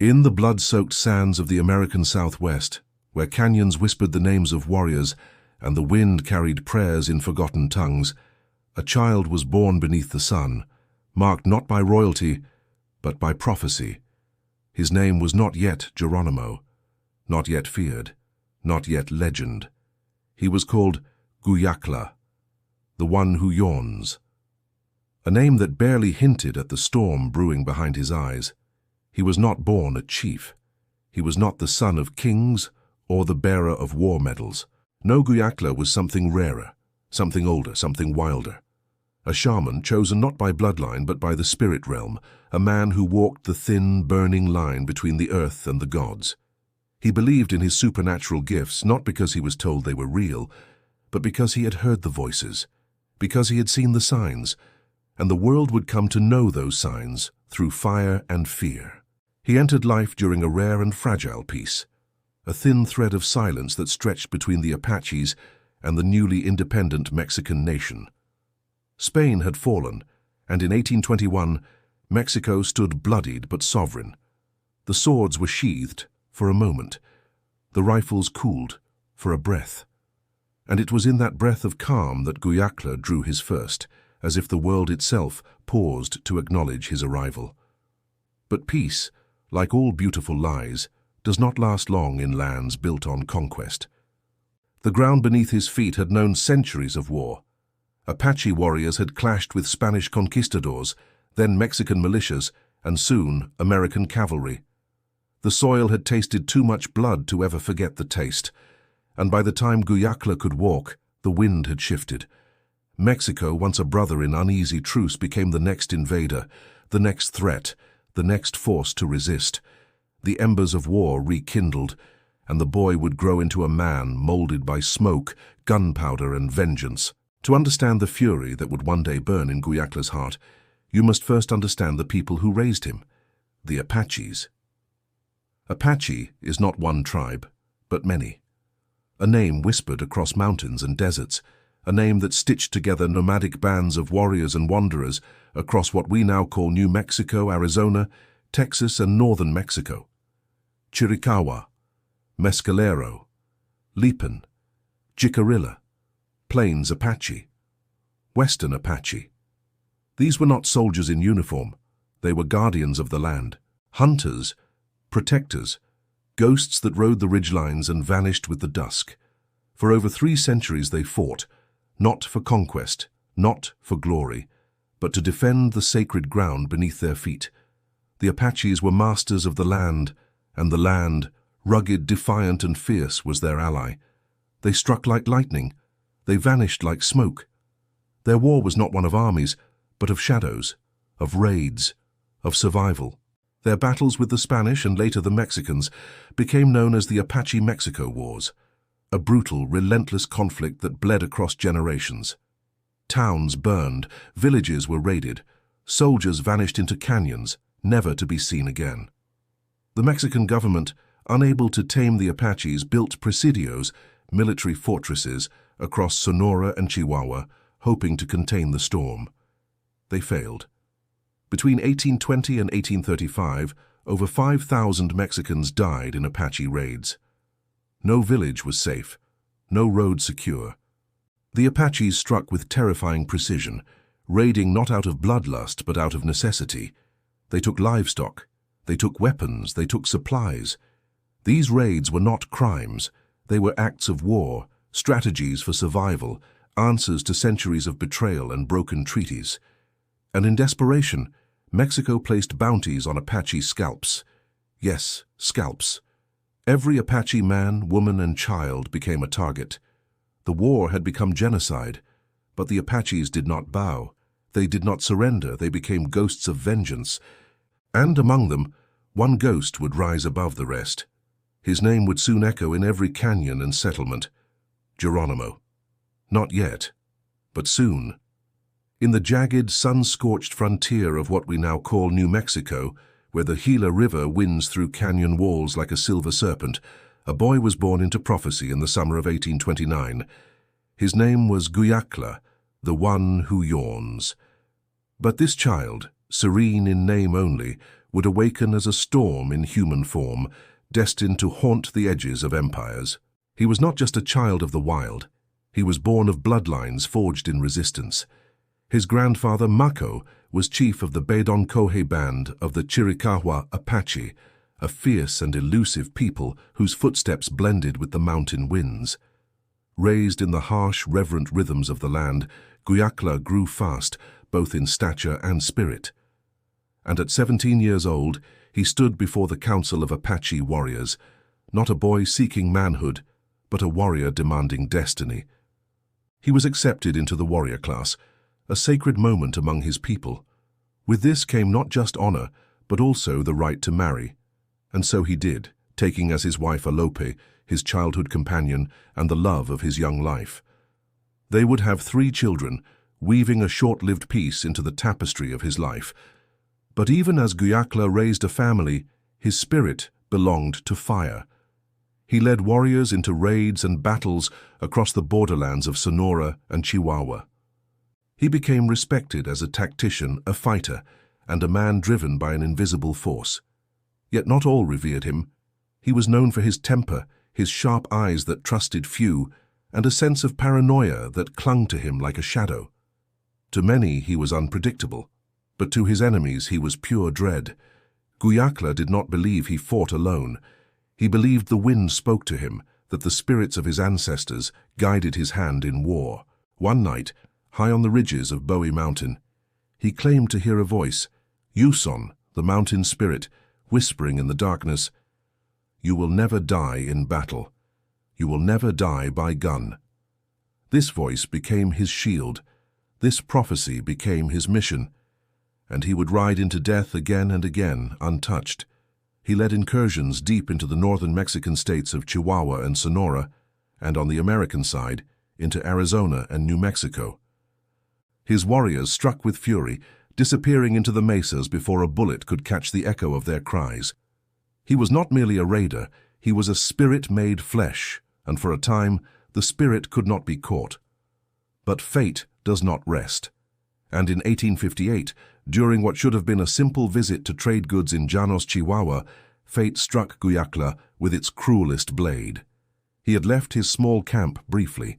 In the blood-soaked sands of the American Southwest, where canyons whispered the names of warriors and the wind carried prayers in forgotten tongues, a child was born beneath the sun, marked not by royalty, but by prophecy. His name was not yet Geronimo, not yet feared, not yet legend. He was called Guyakla, the one who yawns, a name that barely hinted at the storm brewing behind his eyes. He was not born a chief. He was not the son of kings or the bearer of war medals. No, Guyakla was something rarer, something older, something wilder. A shaman chosen not by bloodline but by the spirit realm, a man who walked the thin, burning line between the earth and the gods. He believed in his supernatural gifts not because he was told they were real, but because he had heard the voices, because he had seen the signs, and the world would come to know those signs through fire and fear. He entered life during a rare and fragile peace, a thin thread of silence that stretched between the Apaches and the newly independent Mexican nation. Spain had fallen, and in 1821, Mexico stood bloodied but sovereign. The swords were sheathed for a moment, the rifles cooled for a breath. And it was in that breath of calm that Guyakla drew his first, as if the world itself paused to acknowledge his arrival. But peace, like all beautiful lies, does not last long in lands built on conquest. The ground beneath his feet had known centuries of war. Apache warriors had clashed with Spanish conquistadors, then Mexican militias, and soon American cavalry. The soil had tasted too much blood to ever forget the taste, and by the time Guyakla could walk, the wind had shifted. Mexico, once a brother in uneasy truce, became the next invader, the next threat, the next force to resist. The embers of war rekindled, and the boy would grow into a man molded by smoke, gunpowder, and vengeance. To understand the fury that would one day burn in Guyakla's heart, you must first understand the people who raised him, the Apaches. Apache is not one tribe, but many. A name whispered across mountains and deserts, a name that stitched together nomadic bands of warriors and wanderers across what we now call New Mexico, Arizona, Texas, and northern Mexico. Chiricahua, Mescalero, Lipan, Jicarilla, Plains Apache, Western Apache. These were not soldiers in uniform. They were guardians of the land, hunters, protectors, ghosts that rode the ridgelines and vanished with the dusk. For over 3 centuries they fought, not for conquest, not for glory, but to defend the sacred ground beneath their feet. The Apaches were masters of the land, and the land, rugged, defiant, and fierce, was their ally. They struck like lightning. They vanished like smoke. Their war was not one of armies, but of shadows, of raids, of survival. Their battles with the Spanish and later the Mexicans became known as the Apache-Mexico Wars, a brutal, relentless conflict that bled across generations. Towns burned, villages were raided, soldiers vanished into canyons, never to be seen again. The Mexican government, unable to tame the Apaches, built presidios, military fortresses, across Sonora and Chihuahua, hoping to contain the storm. They failed. Between 1820 and 1835, over 5,000 Mexicans died in Apache raids. No village was safe, no road secure. The Apaches struck with terrifying precision, raiding not out of bloodlust but out of necessity. They took livestock, they took weapons, they took supplies. These raids were not crimes, they were acts of war, strategies for survival, answers to centuries of betrayal and broken treaties. And in desperation, Mexico placed bounties on Apache scalps. Yes, scalps. Every Apache man, woman, and child became a target. The war had become genocide, but the Apaches did not bow. They did not surrender. They became ghosts of vengeance. And among them, one ghost would rise above the rest. His name would soon echo in every canyon and settlement. Geronimo. Not yet, but soon. In the jagged, sun-scorched frontier of what we now call New Mexico, where the Gila River winds through canyon walls like a silver serpent, a boy was born into prophecy in the summer of 1829. His name was Guyakla, the one who yawns. But this child, serene in name only, would awaken as a storm in human form, destined to haunt the edges of empires. He was not just a child of the wild. He was born of bloodlines forged in resistance. His grandfather, Mako, was chief of the Bedonkohe band of the Chiricahua Apache, a fierce and elusive people whose footsteps blended with the mountain winds. Raised in the harsh, reverent rhythms of the land, Guyakla grew fast, both in stature and spirit. And at 17 years old, he stood before the council of Apache warriors, not a boy seeking manhood, but a warrior demanding destiny. He was accepted into the warrior class, a sacred moment among his people. With this came not just honor, but also the right to marry. And so he did, taking as his wife Alope, his childhood companion, and the love of his young life. They would have 3 children, weaving a short-lived piece into the tapestry of his life. But even as Guyakla raised a family, his spirit belonged to fire. He led warriors into raids and battles across the borderlands of Sonora and Chihuahua. He became respected as a tactician, a fighter, and a man driven by an invisible force. Yet not all revered him. He was known for his temper, his sharp eyes that trusted few, and a sense of paranoia that clung to him like a shadow. To many he was unpredictable, but to his enemies he was pure dread. Guyakla did not believe he fought alone. He believed the wind spoke to him, that the spirits of his ancestors guided his hand in war. One night, high on the ridges of Bowie Mountain, he claimed to hear a voice, Yuson, the mountain spirit, whispering in the darkness, "You will never die in battle. You will never die by gun." This voice became his shield. This prophecy became his mission. And he would ride into death again and again, untouched. He led incursions deep into the northern Mexican states of Chihuahua and Sonora, and on the American side, into Arizona and New Mexico. His warriors struck with fury, disappearing into the mesas before a bullet could catch the echo of their cries. He was not merely a raider, he was a spirit made flesh, and for a time the spirit could not be caught. But fate does not rest. And in 1858, during what should have been a simple visit to trade goods in Llanos, Chihuahua, fate struck Guyakla with its cruelest blade. He had left his small camp briefly.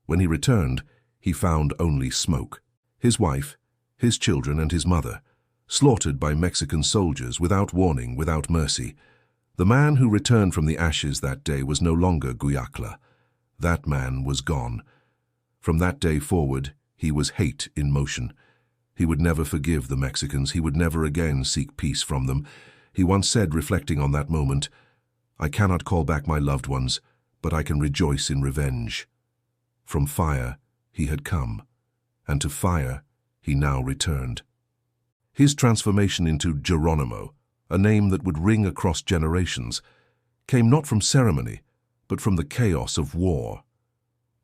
When he returned, he found only smoke. His wife, his children and his mother, slaughtered by Mexican soldiers without warning, without mercy. The man who returned from the ashes that day was no longer Guyakla. That man was gone. From that day forward, he was hate in motion. He would never forgive the Mexicans. He would never again seek peace from them. He once said, reflecting on that moment, "I cannot call back my loved ones, but I can rejoice in revenge." From fire he had come, and to fire he now returned. His transformation into Geronimo, a name that would ring across generations, came not from ceremony, but from the chaos of war.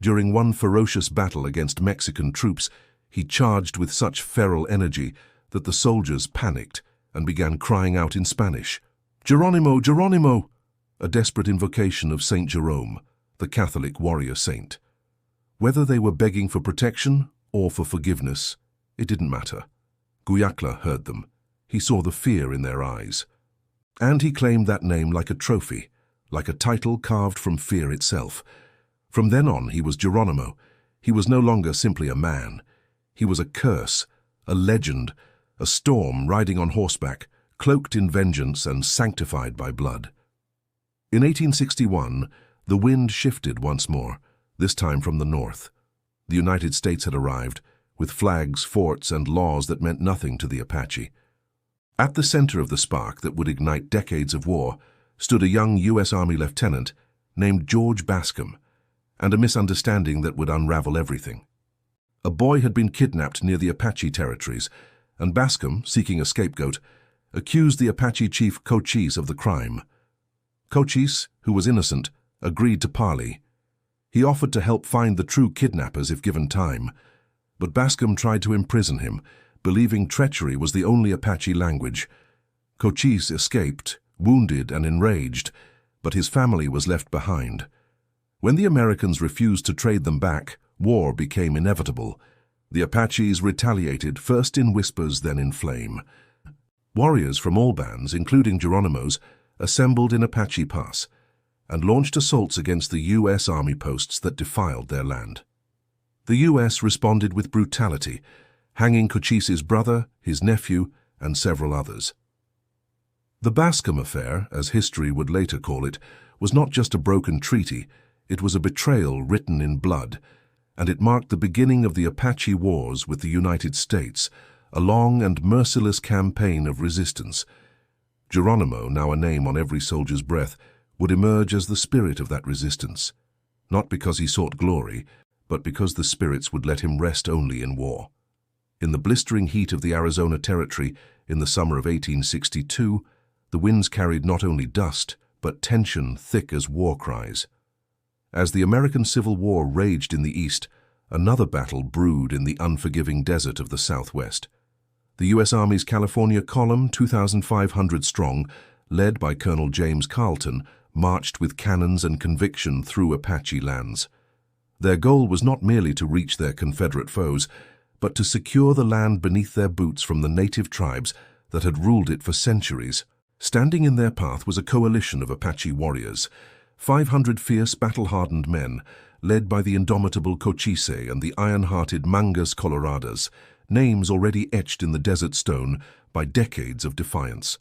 During one ferocious battle against Mexican troops, he charged with such feral energy that the soldiers panicked and began crying out in Spanish, "Geronimo, Geronimo!" a desperate invocation of Saint Jerome, the Catholic warrior saint. Whether they were begging for protection or for forgiveness, it didn't matter. Guyakla heard them. He saw the fear in their eyes. And he claimed that name like a trophy, like a title carved from fear itself. From then on, he was Geronimo. He was no longer simply a man. He was a curse, a legend, a storm riding on horseback, cloaked in vengeance and sanctified by blood. In 1861, the wind shifted once more, this time from the north. The United States had arrived, with flags, forts, and laws that meant nothing to the Apache. At the center of the spark that would ignite decades of war stood a young U.S. Army lieutenant named George Bascom, and a misunderstanding that would unravel everything. A boy had been kidnapped near the Apache territories, and Bascom, seeking a scapegoat, accused the Apache chief Cochise of the crime. Cochise, who was innocent, agreed to parley. He offered to help find the true kidnappers if given time, but Bascom tried to imprison him, believing treachery was the only Apache language. Cochise escaped, wounded and enraged, but his family was left behind. When the Americans refused to trade them back, war became inevitable. The Apaches retaliated, first in whispers, then in flame. Warriors from all bands, including Geronimo's, assembled in Apache Pass and launched assaults against the U.S. Army posts that defiled their land. The U.S. responded with brutality, hanging Cochise's brother, his nephew, and several others. The Bascom Affair, as history would later call it, was not just a broken treaty, it was a betrayal written in blood, and it marked the beginning of the Apache Wars with the United States, a long and merciless campaign of resistance. Geronimo, now a name on every soldier's breath, would emerge as the spirit of that resistance, not because he sought glory, but because the spirits would let him rest only in war. In the blistering heat of the Arizona Territory in the summer of 1862, the winds carried not only dust, but tension thick as war cries. As the American Civil War raged in the east, another battle brewed in the unforgiving desert of the Southwest. The U.S. Army's California Column, 2,500 strong, led by Colonel James Carleton, marched with cannons and conviction through Apache lands. Their goal was not merely to reach their Confederate foes, but to secure the land beneath their boots from the native tribes that had ruled it for centuries. Standing in their path was a coalition of Apache warriors, 500 fierce, battle-hardened men, led by the indomitable Cochise and the iron-hearted Mangas Coloradas, names already etched in the desert stone by decades of defiance.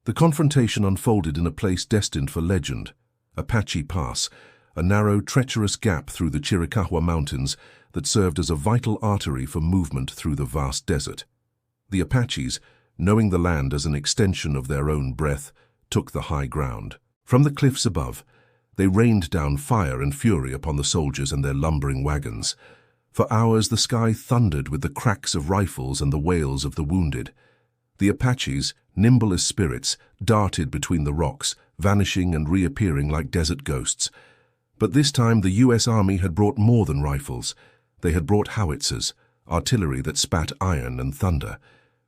The confrontation unfolded in a place destined for legend, Apache Pass, a narrow, treacherous gap through the Chiricahua Mountains that served as a vital artery for movement through the vast desert. The Apaches, knowing the land as an extension of their own breath, took the high ground. From the cliffs above, they rained down fire and fury upon the soldiers and their lumbering wagons. For hours the sky thundered with the cracks of rifles and the wails of the wounded. The Apaches, nimble as spirits, darted between the rocks, vanishing and reappearing like desert ghosts. But this time the U.S. Army had brought more than rifles. They had brought howitzers, artillery that spat iron and thunder.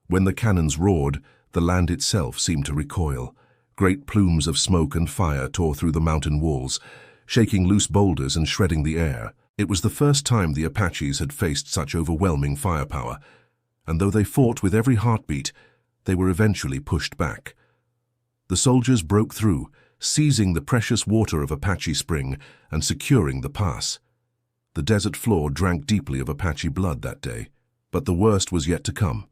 When the cannons roared, the land itself seemed to recoil. Great plumes of smoke and fire tore through the mountain walls, shaking loose boulders and shredding the air. It was the first time the Apaches had faced such overwhelming firepower, and though they fought with every heartbeat, they were eventually pushed back. The soldiers broke through, seizing the precious water of Apache Spring and securing the pass. The desert floor drank deeply of Apache blood that day, but the worst was yet to come.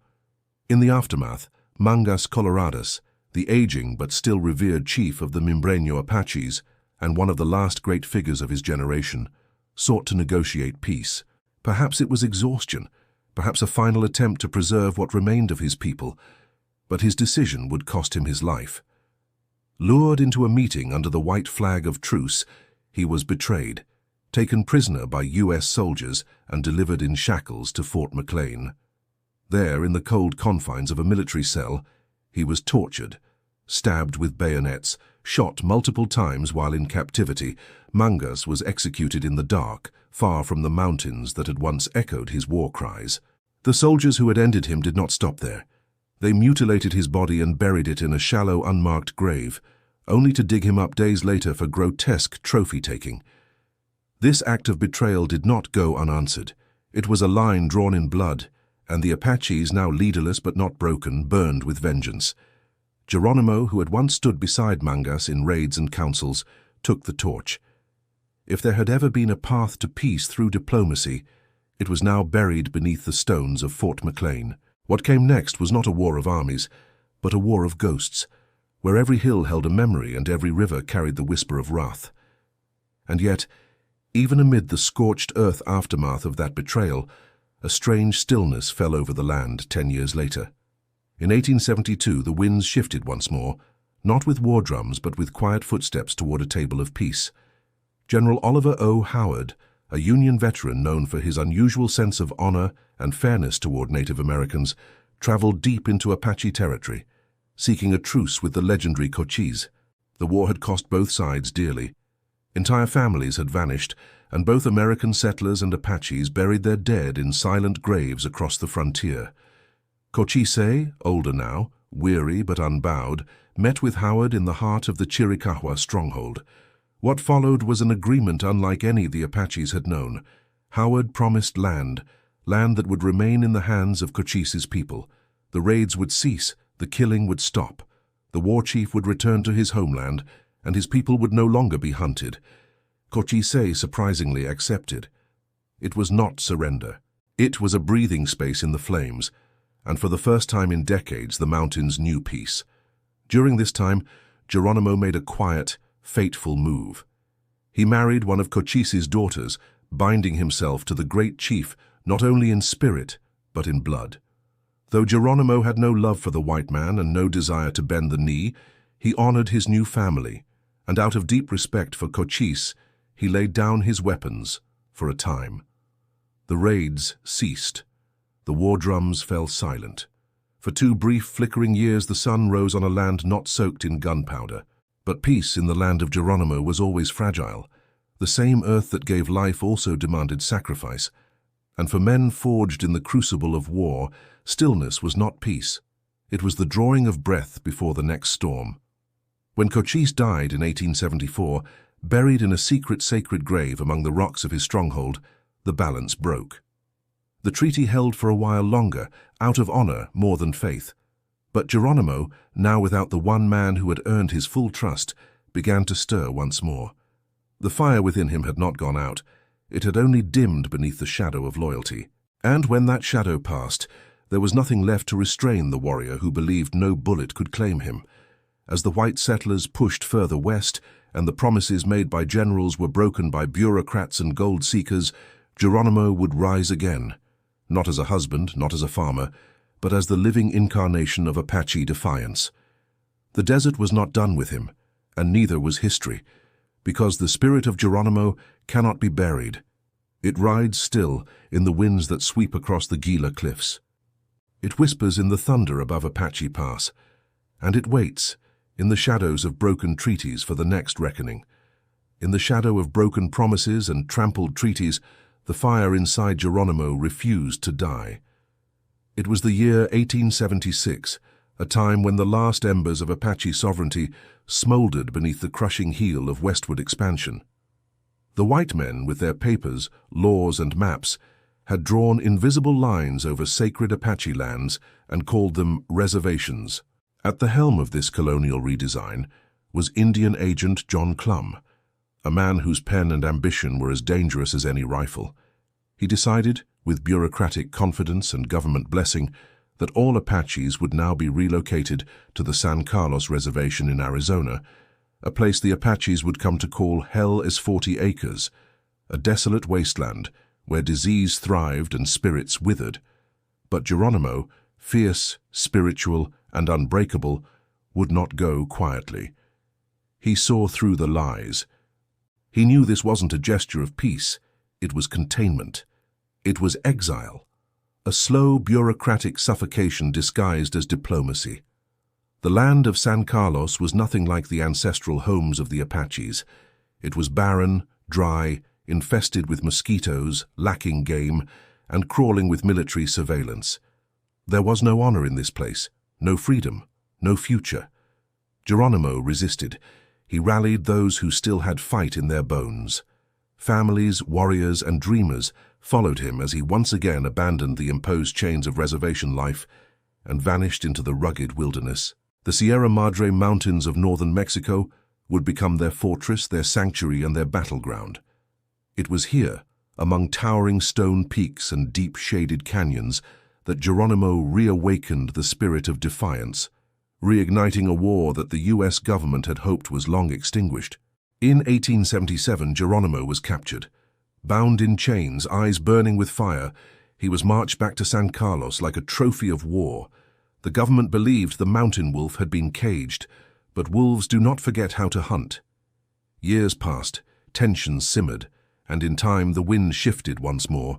In the aftermath, Mangas Coloradas, the aging but still revered chief of the Mimbreño Apaches and one of the last great figures of his generation, sought to negotiate peace. Perhaps it was exhaustion, perhaps a final attempt to preserve what remained of his people, but his decision would cost him his life. Lured into a meeting under the white flag of truce, he was betrayed, taken prisoner by U.S. soldiers and delivered in shackles to Fort McLean. There, in the cold confines of a military cell, he was tortured, stabbed with bayonets, shot multiple times while in captivity. Mangas was executed in the dark, far from the mountains that had once echoed his war cries. The soldiers who had ended him did not stop there. They mutilated his body and buried it in a shallow, unmarked grave, only to dig him up days later for grotesque trophy-taking. This act of betrayal did not go unanswered. It was a line drawn in blood, and the Apaches, now leaderless but not broken, burned with vengeance. Geronimo, who had once stood beside Mangas in raids and councils, took the torch. If there had ever been a path to peace through diplomacy, it was now buried beneath the stones of Fort McLean. What came next was not a war of armies, but a war of ghosts, where every hill held a memory and every river carried the whisper of wrath. And yet, even amid the scorched earth aftermath of that betrayal, a strange stillness fell over the land 10 years later. In 1872, the winds shifted once more, not with war drums but with quiet footsteps toward a table of peace. General Oliver O. Howard, a Union veteran known for his unusual sense of honor and fairness toward Native Americans, traveled deep into Apache territory, seeking a truce with the legendary Cochise. The war had cost both sides dearly. Entire families had vanished, and both American settlers and Apaches buried their dead in silent graves across the frontier. Cochise, older now, weary but unbowed, met with Howard in the heart of the Chiricahua stronghold. What followed was an agreement unlike any the Apaches had known. Howard promised land that would remain in the hands of Cochise's people. The raids would cease, The killing would stop. The war chief would return to his homeland, and his people would no longer be hunted. Cochise surprisingly accepted. It was not surrender. It was a breathing space in the flames, and for the first time in decades the mountains knew peace. During this time, Geronimo made a quiet, fateful move. He married one of Cochise's daughters, binding himself to the great chief not only in spirit, but in blood. Though Geronimo had no love for the white man and no desire to bend the knee, he honored his new family, and out of deep respect for Cochise, he laid down his weapons for a time. The raids ceased. The war drums fell silent. For 2 brief, flickering years the sun rose on a land not soaked in gunpowder. But peace in the land of Geronimo was always fragile. The same earth that gave life also demanded sacrifice. And for men forged in the crucible of war, stillness was not peace. It was the drawing of breath before the next storm. When Cochise died in 1874, buried in a secret sacred grave among the rocks of his stronghold, the balance broke. The treaty held for a while longer, out of honor more than faith. But Geronimo, now without the one man who had earned his full trust, began to stir once more. The fire within him had not gone out. It had only dimmed beneath the shadow of loyalty. And when that shadow passed, there was nothing left to restrain the warrior who believed no bullet could claim him. As the white settlers pushed further west, and the promises made by generals were broken by bureaucrats and gold seekers, Geronimo would rise again. Not as a husband, not as a farmer, but as the living incarnation of Apache defiance. The desert was not done with him, and neither was history, because the spirit of Geronimo cannot be buried. It rides still in the winds that sweep across the Gila cliffs. It whispers in the thunder above Apache Pass, and it waits in the shadows of broken treaties for the next reckoning. In the shadow of broken promises and trampled treaties, the fire inside Geronimo refused to die. It was the year 1876, a time when the last embers of Apache sovereignty smoldered beneath the crushing heel of westward expansion. The white men, with their papers, laws, and maps, had drawn invisible lines over sacred Apache lands and called them reservations. At the helm of this colonial redesign was Indian agent John Clum, a man whose pen and ambition were as dangerous as any rifle. He decided, with bureaucratic confidence and government blessing, that all Apaches would now be relocated to the San Carlos Reservation in Arizona, a place the Apaches would come to call Hell is 40 Acres, a desolate wasteland where disease thrived and spirits withered. But Geronimo, fierce, spiritual, and unbreakable, would not go quietly. He saw through the lies. He knew this wasn't a gesture of peace, it was containment. It was exile, a slow bureaucratic suffocation disguised as diplomacy. The land of San Carlos was nothing like the ancestral homes of the Apaches. It was barren, dry, infested with mosquitoes, lacking game, and crawling with military surveillance. There was no honor in this place, no freedom, no future. Geronimo resisted. He rallied those who still had fight in their bones. Families, warriors, and dreamers followed him as he once again abandoned the imposed chains of reservation life and vanished into the rugged wilderness. The Sierra Madre Mountains of northern Mexico would become their fortress, their sanctuary, and their battleground. It was here, among towering stone peaks and deep-shaded canyons, that Geronimo reawakened the spirit of defiance, reigniting a war that the U.S. government had hoped was long extinguished. In 1877, Geronimo was captured. Bound in chains, eyes burning with fire, he was marched back to San Carlos like a trophy of war. The government believed the mountain wolf had been caged, but wolves do not forget how to hunt. Years passed, tensions simmered, and in time the wind shifted once more.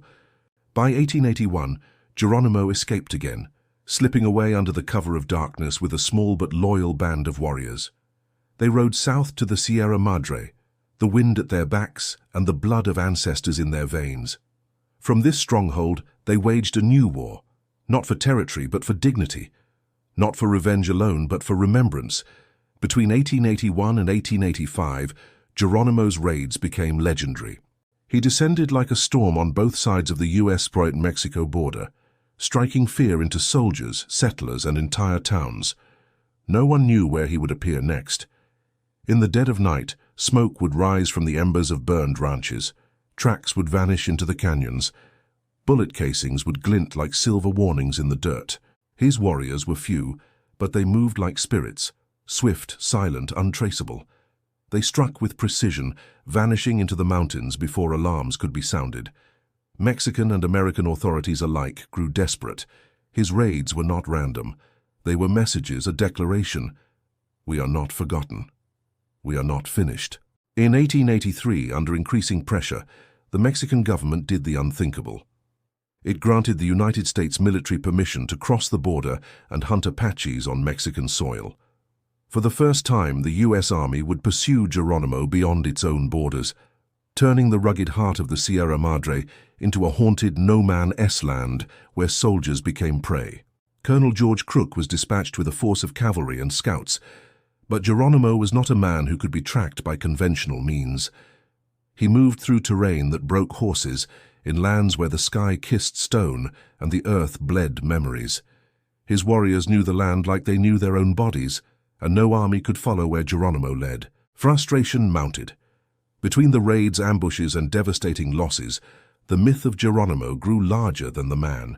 By 1881, Geronimo escaped again, slipping away under the cover of darkness with a small but loyal band of warriors. They rode south to the Sierra Madre, the wind at their backs and the blood of ancestors in their veins. From this stronghold, they waged a new war, not for territory but for dignity, not for revenge alone but for remembrance. Between 1881 and 1885, Geronimo's raids became legendary. He descended like a storm on both sides of the U.S.-Mexico border. striking fear into soldiers, settlers, and entire towns. No one knew where he would appear next. In the dead of night, smoke would rise from the embers of burned ranches. Tracks would vanish into the canyons. Bullet casings would glint like silver warnings in the dirt. His warriors were few, but they moved like spirits, swift, silent, untraceable. They struck with precision, vanishing into the mountains before alarms could be sounded. Mexican and American authorities alike grew desperate. His raids were not random. They were messages, a declaration. We are not forgotten. We are not finished. In 1883, under increasing pressure, the Mexican government did the unthinkable. It granted the United States military permission to cross the border and hunt Apaches on Mexican soil. For the first time, the U.S. Army would pursue Geronimo beyond its own borders, turning the rugged heart of the Sierra Madre into a haunted no-man-s land where soldiers became prey. Colonel George Crook was dispatched with a force of cavalry and scouts, but Geronimo was not a man who could be tracked by conventional means. He moved through terrain that broke horses, in lands where the sky kissed stone and the earth bled memories. His warriors knew the land like they knew their own bodies, and no army could follow where Geronimo led. Frustration mounted. Between the raids, ambushes, and devastating losses, the myth of Geronimo grew larger than the man.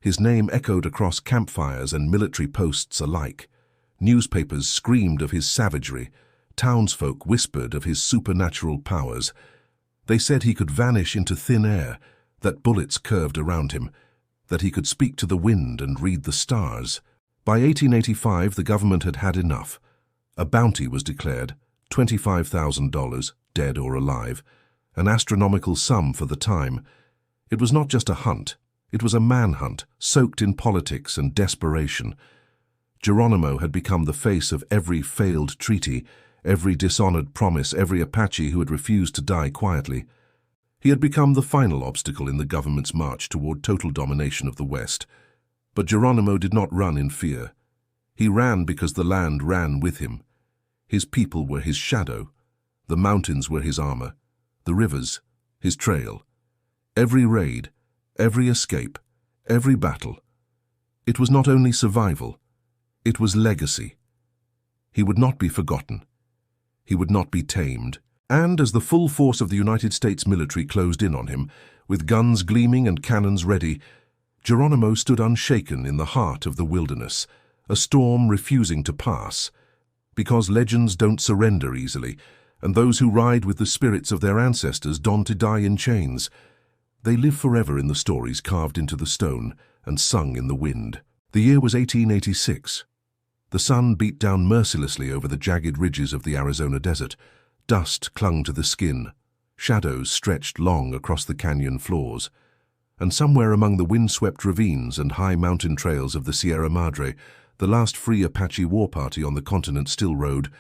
His name echoed across campfires and military posts alike. Newspapers screamed of his savagery. Townsfolk whispered of his supernatural powers. They said he could vanish into thin air, that bullets curved around him, that he could speak to the wind and read the stars. By 1885, the government had had enough. A bounty was declared, $25,000, dead or alive, an astronomical sum for the time. It was not just a hunt, it was a manhunt, soaked in politics and desperation. Geronimo had become the face of every failed treaty, every dishonored promise, every Apache who had refused to die quietly. He had become the final obstacle in the government's march toward total domination of the West. But Geronimo did not run in fear. He ran because the land ran with him. His people were his shadow. The mountains were his armor. The rivers, his trail. Every raid, every escape, every battle. It was not only survival, it was legacy. He would not be forgotten. He would not be tamed. And as the full force of the United States military closed in on him, with guns gleaming and cannons ready, Geronimo stood unshaken in the heart of the wilderness, a storm refusing to pass. Because legends don't surrender easily, and those who ride with the spirits of their ancestors don't die in chains. They live forever in the stories carved into the stone and sung in the wind. The year was 1886. The sun beat down mercilessly over the jagged ridges of the Arizona desert. Dust clung to the skin. Shadows stretched long across the canyon floors. And somewhere among the wind-swept ravines and high mountain trails of the Sierra Madre, the last free Apache war party on the continent still rode,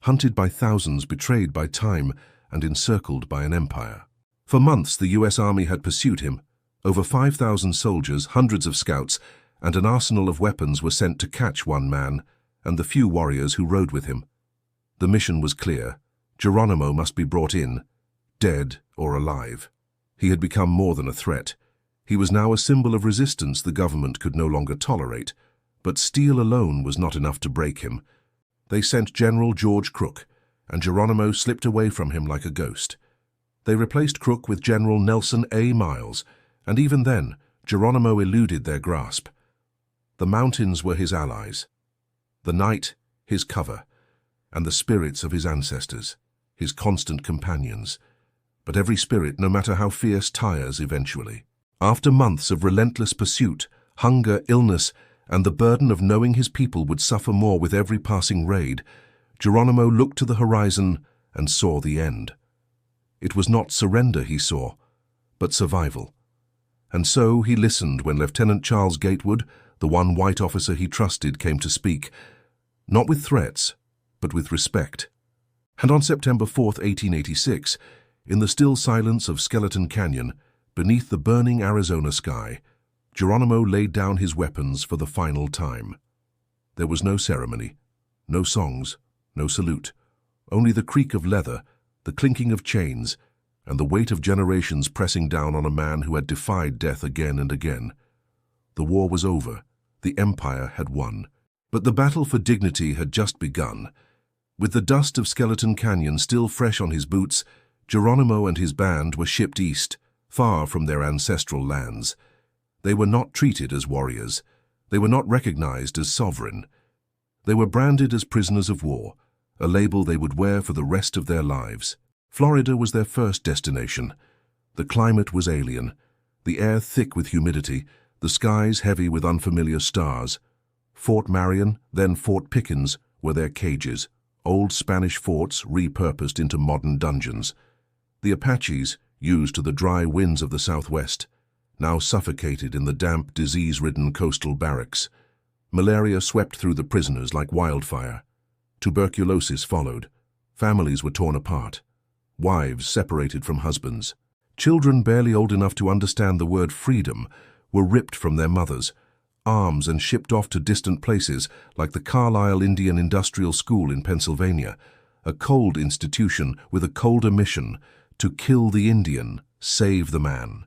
hunted by thousands, betrayed by time, and encircled by an empire. For months the U.S. Army had pursued him. Over 5,000 soldiers, hundreds of scouts, and an arsenal of weapons were sent to catch one man and the few warriors who rode with him. The mission was clear. Geronimo must be brought in, dead or alive. He had become more than a threat. He was now a symbol of resistance the government could no longer tolerate. But steel alone was not enough to break him. They sent General George Crook, and Geronimo slipped away from him like a ghost. They replaced Crook with General Nelson A. Miles, and even then, Geronimo eluded their grasp. The mountains were his allies, the night his cover, and the spirits of his ancestors, his constant companions. But every spirit, no matter how fierce, tires eventually. After months of relentless pursuit, hunger, illness, and the burden of knowing his people would suffer more with every passing raid, Geronimo looked to the horizon and saw the end. It was not surrender he saw, but survival. And so he listened when Lieutenant Charles Gatewood, the one white officer he trusted, came to speak, not with threats, but with respect. And on September 4th, 1886, in the still silence of Skeleton Canyon, beneath the burning Arizona sky, Geronimo laid down his weapons for the final time. There was no ceremony, no songs, no salute, only the creak of leather, the clinking of chains, and the weight of generations pressing down on a man who had defied death again and again. The war was over. The Empire had won. But the battle for dignity had just begun. With the dust of Skeleton Canyon still fresh on his boots, Geronimo and his band were shipped east, far from their ancestral lands. They were not treated as warriors. They were not recognized as sovereign. They were branded as prisoners of war, a label they would wear for the rest of their lives. Florida was their first destination. The climate was alien, the air thick with humidity, the skies heavy with unfamiliar stars. Fort Marion, then Fort Pickens, were their cages, old Spanish forts repurposed into modern dungeons. The Apaches, used to the dry winds of the Southwest, now suffocated in the damp, disease-ridden coastal barracks. Malaria swept through the prisoners like wildfire. Tuberculosis followed. Families were torn apart. Wives separated from husbands. Children barely old enough to understand the word freedom were ripped from their mothers, arms and shipped off to distant places like the Carlisle Indian Industrial School in Pennsylvania, a cold institution with a colder mission: to kill the Indian, save the man.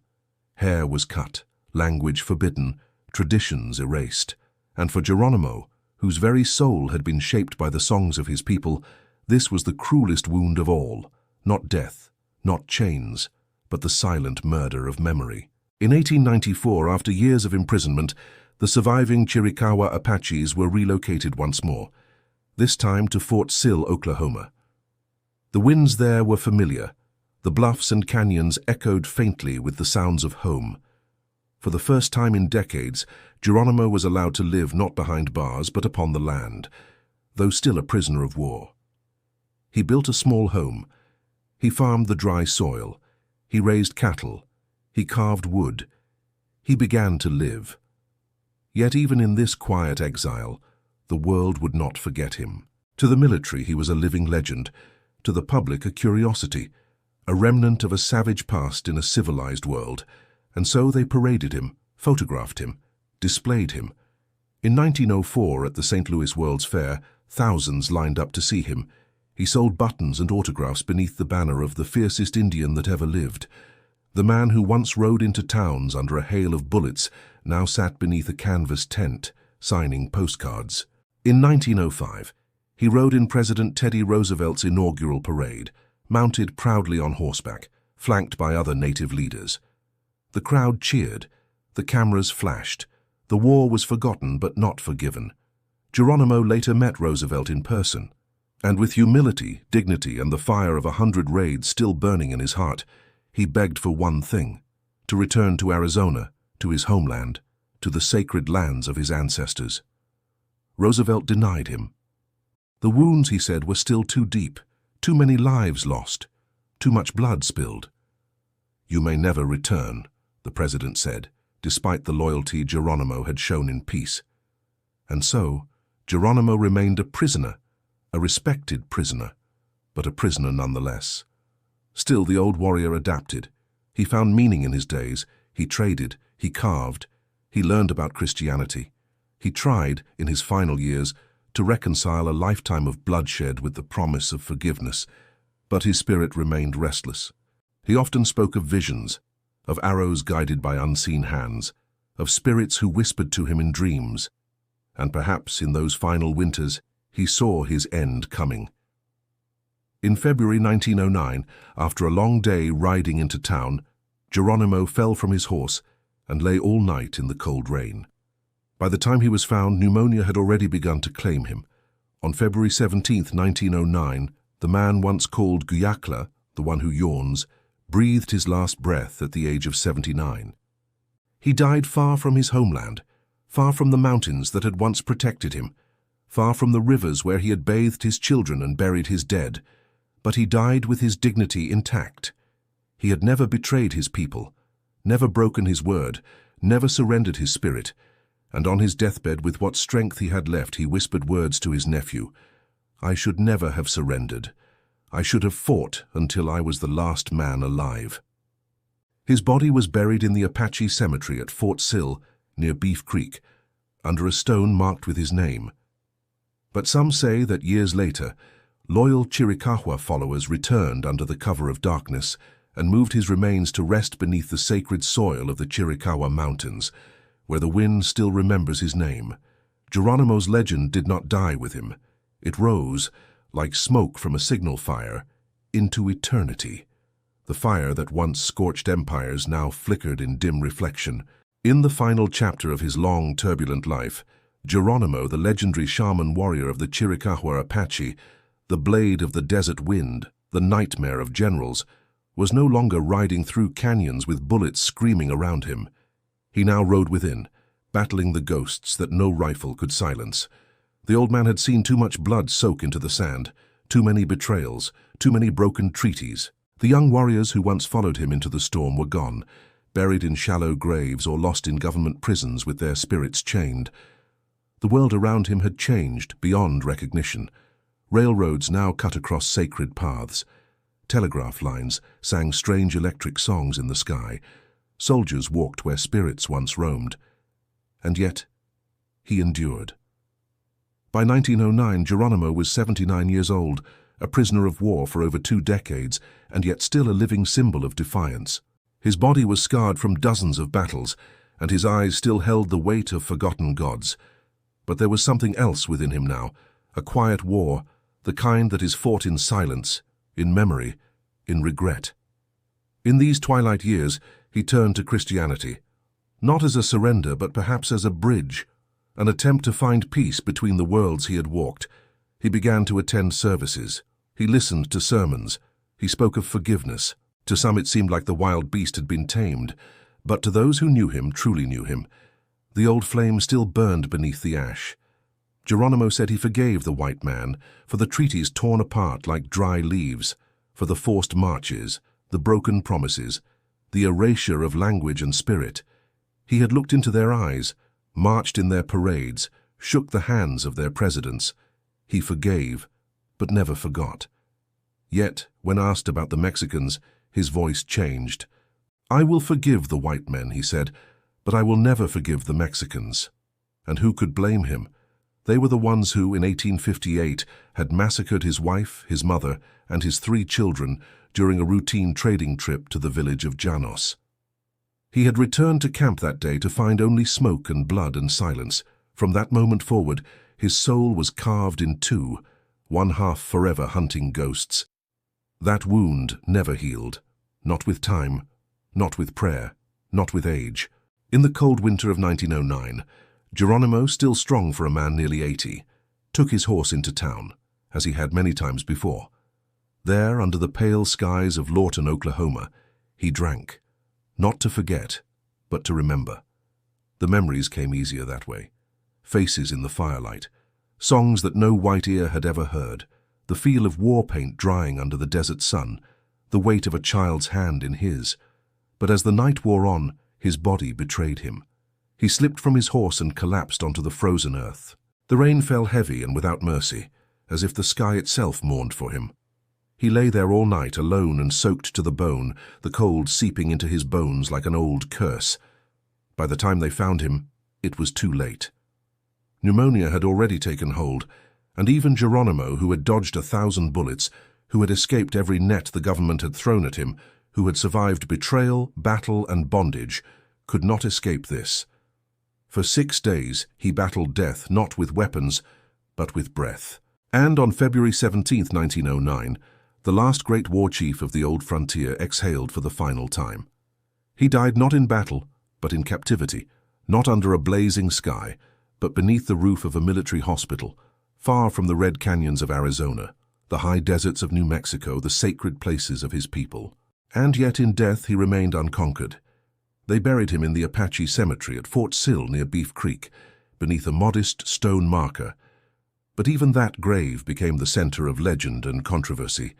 Hair was cut, language forbidden, traditions erased. And for Geronimo, whose very soul had been shaped by the songs of his people, this was the cruelest wound of all. Not death, not chains, but the silent murder of memory. In 1894, after years of imprisonment, the surviving Chiricahua Apaches were relocated once more, this time to Fort Sill, Oklahoma. The winds there were familiar. The bluffs and canyons echoed faintly with the sounds of home. For the first time in decades, Geronimo was allowed to live not behind bars but upon the land, though still a prisoner of war. He built a small home. He farmed the dry soil. He raised cattle. He carved wood. He began to live. Yet even in this quiet exile, the world would not forget him. To the military, he was a living legend. To the public, a curiosity, a remnant of a savage past in a civilized world. And so they paraded him, photographed him, displayed him. In 1904, at the St. Louis World's Fair, thousands lined up to see him. He sold buttons and autographs beneath the banner of the fiercest Indian that ever lived. The man who once rode into towns under a hail of bullets now sat beneath a canvas tent, signing postcards. In 1905, he rode in President Teddy Roosevelt's inaugural parade, mounted proudly on horseback, flanked by other native leaders. The crowd cheered. The cameras flashed. The war was forgotten but not forgiven. Geronimo later met Roosevelt in person, and with humility, dignity, and the fire of 100 raids still burning in his heart, he begged for one thing: to return to Arizona, to his homeland, to the sacred lands of his ancestors. Roosevelt denied him. The wounds, he said, were still too deep, too many lives lost, too much blood spilled. "You may never return," the president said, despite the loyalty Geronimo had shown in peace. And so, Geronimo remained a prisoner, a respected prisoner, but a prisoner nonetheless. Still, the old warrior adapted. He found meaning in his days. He traded, he carved, he learned about Christianity. He tried, in his final years, to reconcile a lifetime of bloodshed with the promise of forgiveness, but his spirit remained restless. He often spoke of visions, of arrows guided by unseen hands, of spirits who whispered to him in dreams, and perhaps in those final winters he saw his end coming. In February 1909, after a long day riding into town, Geronimo fell from his horse and lay all night in the cold rain. By the time he was found, pneumonia had already begun to claim him. On February 17, 1909, the man once called Guyakla, the one who yawns, breathed his last breath at the age of 79. He died far from his homeland, far from the mountains that had once protected him, far from the rivers where he had bathed his children and buried his dead. But he died with his dignity intact. He had never betrayed his people, never broken his word, never surrendered his spirit, and on his deathbed, with what strength he had left, he whispered words to his nephew: "I should never have surrendered. I should have fought until I was the last man alive." His body was buried in the Apache cemetery at Fort Sill, near Beef Creek, under a stone marked with his name. But some say that years later, loyal Chiricahua followers returned under the cover of darkness and moved his remains to rest beneath the sacred soil of the Chiricahua Mountains, where the wind still remembers his name. Geronimo's legend did not die with him. It rose, like smoke from a signal fire, into eternity. The fire that once scorched empires now flickered in dim reflection. In the final chapter of his long, turbulent life, Geronimo, the legendary shaman warrior of the Chiricahua Apache, the blade of the desert wind, the nightmare of generals, was no longer riding through canyons with bullets screaming around him. He now rode within, battling the ghosts that no rifle could silence. The old man had seen too much blood soak into the sand, too many betrayals, too many broken treaties. The young warriors who once followed him into the storm were gone, buried in shallow graves or lost in government prisons with their spirits chained. The world around him had changed beyond recognition. Railroads now cut across sacred paths. Telegraph lines sang strange electric songs in the sky. Soldiers walked where spirits once roamed. And yet, he endured. By 1909, Geronimo was 79 years old, a prisoner of war for over 2 decades, and yet still a living symbol of defiance. His body was scarred from dozens of battles, and his eyes still held the weight of forgotten gods. But there was something else within him now, a quiet war, the kind that is fought in silence, in memory, in regret. In these twilight years, he turned to Christianity, not as a surrender, but perhaps as a bridge, an attempt to find peace between the worlds he had walked. He began to attend services. He listened to sermons. He spoke of forgiveness. To some it seemed like the wild beast had been tamed, but to those who knew him, truly knew him, the old flame still burned beneath the ash. Geronimo said he forgave the white man for the treaties torn apart like dry leaves, for the forced marches, the broken promises, the erasure of language and spirit. He had looked into their eyes, marched in their parades, shook the hands of their presidents. He forgave, but never forgot. Yet, when asked about the Mexicans, his voice changed. "I will forgive the white men," he said, "but I will never forgive the Mexicans." And who could blame him? They were the ones who, in 1858, had massacred his wife, his mother, and his 3 children during a routine trading trip to the village of Llanos. He had returned to camp that day to find only smoke and blood and silence. From that moment forward, his soul was carved in 2, one half forever hunting ghosts. That wound never healed, not with time, not with prayer, not with age. In the cold winter of 1909, Geronimo, still strong for a man nearly 80, took his horse into town, as he had many times before. There, under the pale skies of Lawton, Oklahoma, he drank, not to forget, but to remember. The memories came easier that way. Faces in the firelight, songs that no white ear had ever heard, the feel of war paint drying under the desert sun, the weight of a child's hand in his. But as the night wore on, his body betrayed him. He slipped from his horse and collapsed onto the frozen earth. The rain fell heavy and without mercy, as if the sky itself mourned for him. He lay there all night, alone and soaked to the bone, the cold seeping into his bones like an old curse. By the time they found him, it was too late. Pneumonia had already taken hold, and even Geronimo, who had dodged 1,000 bullets, who had escaped every net the government had thrown at him, who had survived betrayal, battle, and bondage, could not escape this. For 6 days he battled death not with weapons, but with breath. And on February 17, 1909, the last great war chief of the old frontier exhaled for the final time. He died not in battle, but in captivity, not under a blazing sky, but beneath the roof of a military hospital, far from the red canyons of Arizona, the high deserts of New Mexico, the sacred places of his people. And yet in death he remained unconquered. They buried him in the Apache cemetery at Fort Sill near Beef Creek, beneath a modest stone marker. But even that grave became the center of legend and controversy.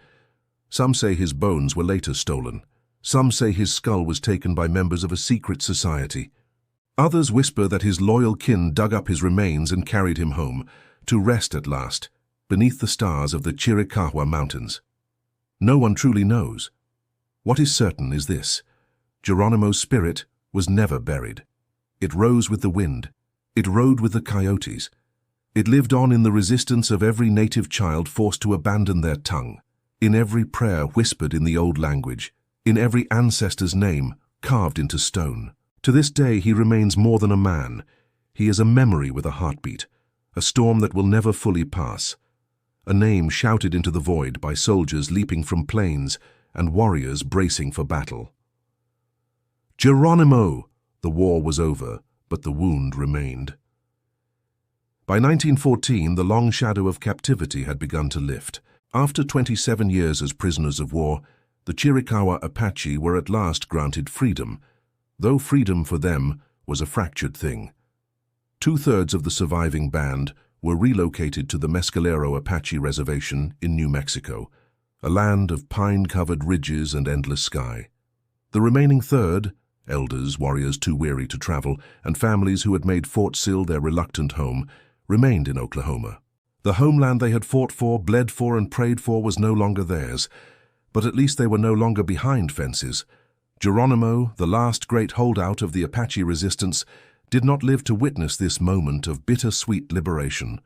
Some say his bones were later stolen. Some say his skull was taken by members of a secret society. Others whisper that his loyal kin dug up his remains and carried him home, to rest at last, beneath the stars of the Chiricahua Mountains. No one truly knows. What is certain is this: Geronimo's spirit was never buried. It rose with the wind. It rode with the coyotes. It lived on in the resistance of every native child forced to abandon their tongue, in every prayer whispered in the old language, in every ancestor's name carved into stone. To this day, he remains more than a man. He is a memory with a heartbeat, a storm that will never fully pass, a name shouted into the void by soldiers leaping from planes and warriors bracing for battle. Geronimo! The war was over, but the wound remained. By 1914, the long shadow of captivity had begun to lift. After 27 years as prisoners of war, the Chiricahua Apache were at last granted freedom, though freedom for them was a fractured thing. 2/3 of the surviving band were relocated to the Mescalero Apache Reservation in New Mexico, a land of pine-covered ridges and endless sky. The remaining third, elders, warriors too weary to travel, and families who had made Fort Sill their reluctant home, remained in Oklahoma. The homeland they had fought for, bled for, and prayed for was no longer theirs, but at least they were no longer behind fences. Geronimo, the last great holdout of the Apache resistance, did not live to witness this moment of bitter-sweet liberation.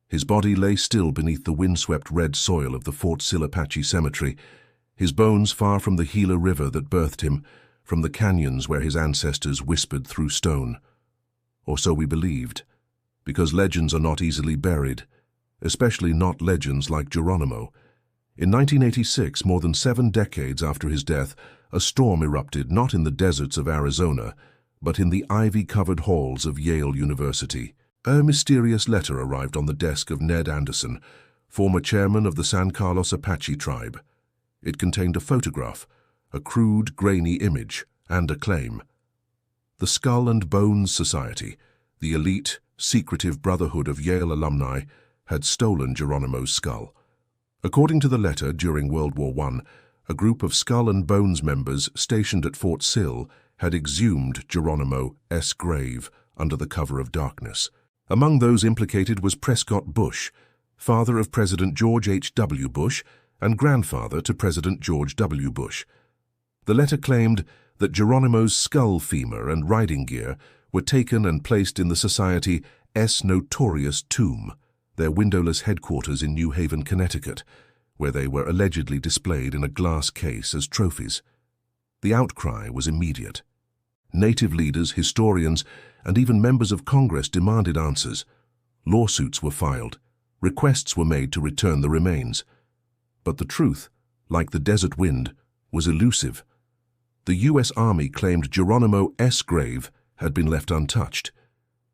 His body lay still beneath the windswept red soil of the Fort Sill Apache Cemetery, his bones far from the Gila River that birthed him, from the canyons where his ancestors whispered through stone. Or so we believed, because legends are not easily buried, especially not legends like Geronimo. In 1986, more than 7 decades after his death, a storm erupted not in the deserts of Arizona, but in the ivy-covered halls of Yale University. A mysterious letter arrived on the desk of Ned Anderson, former chairman of the San Carlos Apache tribe. It contained a photograph, a crude, grainy image, and a claim. The Skull and Bones Society, the elite, secretive brotherhood of Yale alumni, had stolen Geronimo's skull. According to the letter, during World War I, a group of Skull and Bones members stationed at Fort Sill had exhumed Geronimo's grave under the cover of darkness. Among those implicated was Prescott Bush, father of President George H.W. Bush and grandfather to President George W. Bush. The letter claimed that Geronimo's skull femur and riding gear were taken and placed in the Society's notorious tomb, their windowless headquarters in New Haven, Connecticut, where they were allegedly displayed in a glass case as trophies. The outcry was immediate. Native leaders, historians, and even members of Congress demanded answers. Lawsuits were filed. Requests were made to return the remains. But the truth, like the desert wind, was elusive. The U.S. Army claimed Geronimo's grave had been left untouched,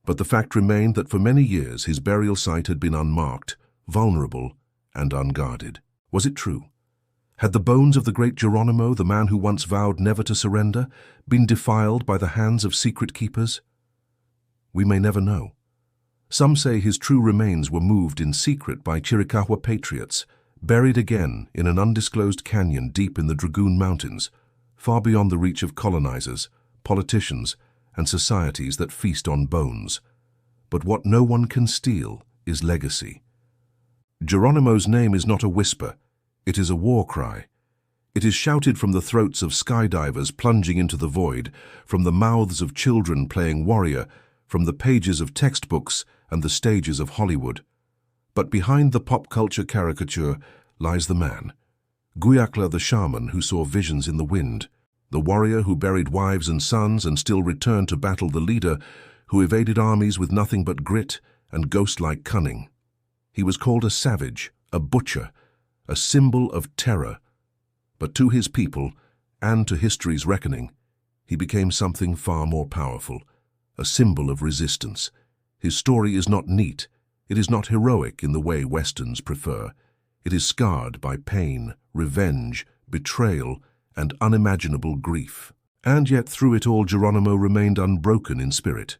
but the fact remained that for many years his burial site had been unmarked, vulnerable, and unguarded. Was it true? Had the bones of the great Geronimo, the man who once vowed never to surrender, been defiled by the hands of secret keepers? We may never know. Some say his true remains were moved in secret by Chiricahua patriots, buried again in an undisclosed canyon deep in the Dragoon Mountains, far beyond the reach of colonizers, politicians, and societies that feast on bones. But what no one can steal is legacy. Geronimo's name is not a whisper. It is a war cry. It is shouted from the throats of skydivers plunging into the void, from the mouths of children playing warrior, from the pages of textbooks and the stages of Hollywood. But behind the pop culture caricature lies the man, Guyakla the shaman who saw visions in the wind, the warrior who buried wives and sons and still returned to battle, the leader who evaded armies with nothing but grit and ghost-like cunning. He was called a savage, a butcher, a symbol of terror. But to his people, and to history's reckoning, he became something far more powerful, a symbol of resistance. His story is not neat, it is not heroic in the way Westerns prefer. It is scarred by pain, revenge, betrayal, and unimaginable grief. And yet through it all Geronimo remained unbroken in spirit.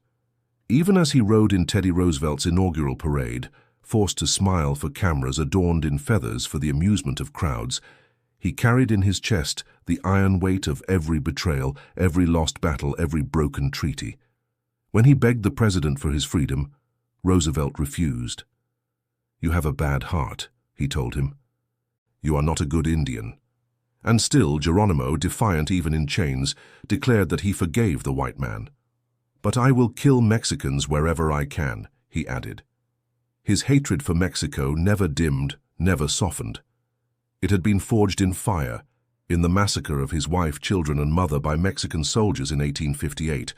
Even as he rode in Teddy Roosevelt's inaugural parade, forced to smile for cameras adorned in feathers for the amusement of crowds, he carried in his chest the iron weight of every betrayal, every lost battle, every broken treaty. When he begged the president for his freedom, Roosevelt refused. "You have a bad heart," he told him. "You are not a good Indian." And still Geronimo, defiant even in chains, declared that he forgave the white man. "But I will kill Mexicans wherever I can," he added. His hatred for Mexico never dimmed, never softened. It had been forged in fire, in the massacre of his wife, children, and mother by Mexican soldiers in 1858,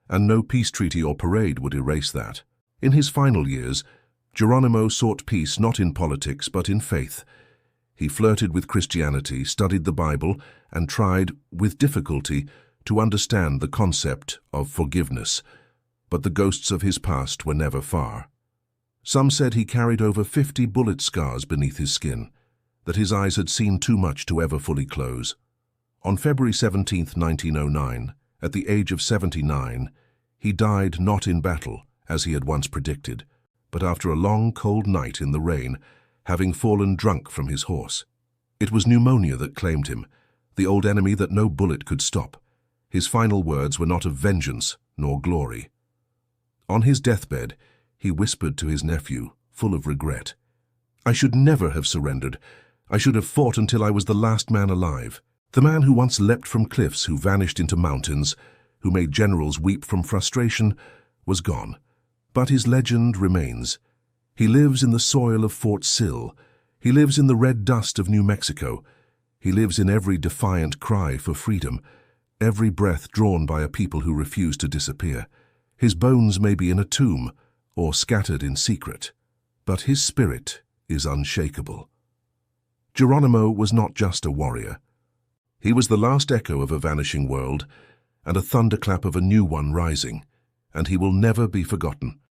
and no peace treaty or parade would erase that. In his final years, Geronimo sought peace not in politics but in faith. He flirted with Christianity, studied the Bible, and tried, with difficulty, to understand the concept of forgiveness. But the ghosts of his past were never far. Some said he carried over 50 bullet scars beneath his skin, that his eyes had seen too much to ever fully close. On February 17, 1909, at the age of 79, he died not in battle, as he had once predicted, but after a long, cold night in the rain, having fallen drunk from his horse. It was pneumonia that claimed him, the old enemy that no bullet could stop. His final words were not of vengeance nor glory. On his deathbed, he whispered to his nephew, full of regret, "I should never have surrendered. I should have fought until I was the last man alive." The man who once leapt from cliffs, who vanished into mountains, who made generals weep from frustration, was gone. But his legend remains. He lives in the soil of Fort Sill. He lives in the red dust of New Mexico. He lives in every defiant cry for freedom, every breath drawn by a people who refuse to disappear. His bones may be in a tomb or scattered in secret, but his spirit is unshakable. Geronimo was not just a warrior. He was the last echo of a vanishing world and a thunderclap of a new one rising, and he will never be forgotten.